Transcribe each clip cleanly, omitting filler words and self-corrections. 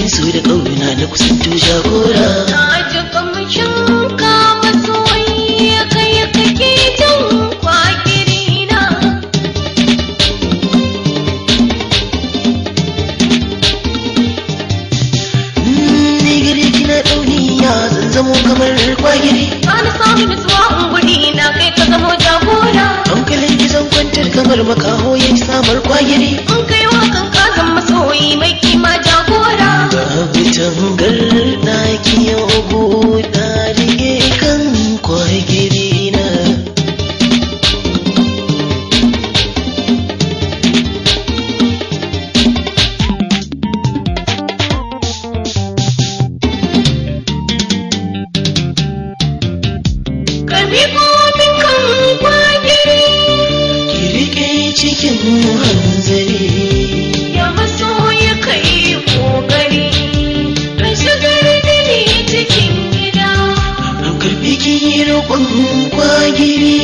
so da ƙauna na kusanto jagora. Na ji kamshin ka masoyi kai kake jin kwagiri na. Ni gare kina ɗauniya zan zamo kamar kwagiri. Bani samu nutsuwa ungudi na kai ka zamo jagora. Hankalin ki zan kwantar kamar makaho ya samar kwagiri. In kai wakan ka zan masoyi mai kima jagora. Babu tangar ɗaki yau buɗa rike kan kwagiri na. Karbi komin kan kwagiri. Ki rike cikin hanzari. Ya masoyi kai kokari. Ka shigar da ni cikin gida. An karɓi ki roƙon kwagiri.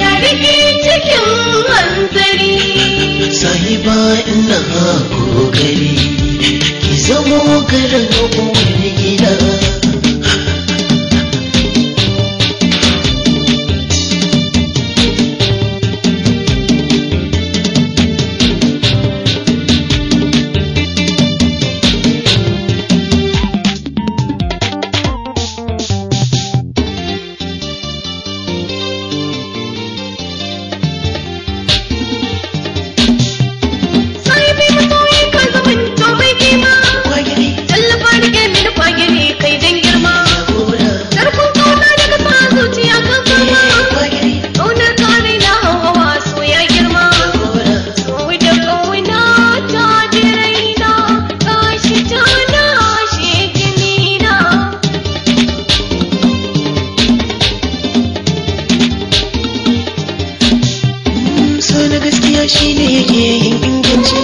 Ya rike cikin hanzari. Sahiba ina kokari ki zamo garin uwar gida. Sai bai masoyi ka zamanto mai kima. Kwagiri Tallafa rike mini kwagiri kai dan girma. jagora. Karfin kauna daga sa zuciya kan fama. Kwagiri Kaunar ka raina hawa so ya girma. jagora. So da kauna ta ji raina. Gashi ta lashe jinina. So na gaskiya shine yake yin inganci.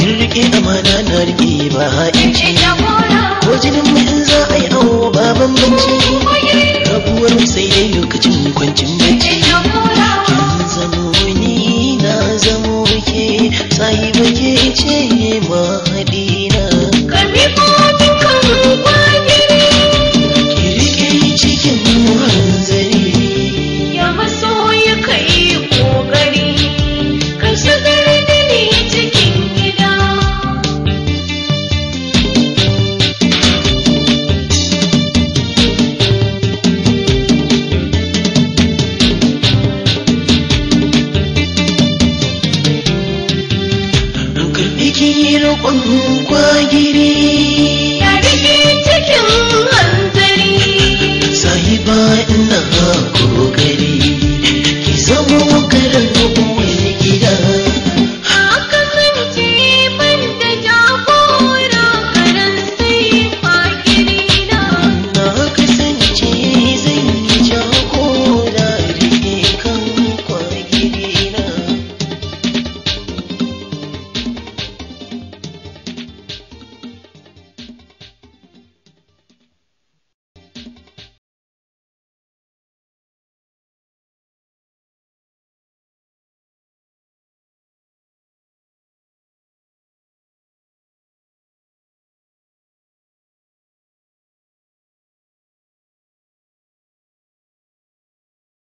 In rike amana na rike ba ha'inci. Jagora. Ko jinin mu in za a yi awo ba bambanci. Rabuwar mu sai dai lokacin kwancin bacci. Jagora. Kin zamo ni na zamo ke sahiba ke ce mahaɗina. Karbi komin kan kwagiri. Ki rike cikin hanzari. Ya masoyi kai kokari. Ka shigar da ni cikin gida. An karɓi ki roƙon kwagiri. Ya rike cikin hanzari. Sahiba ina kokari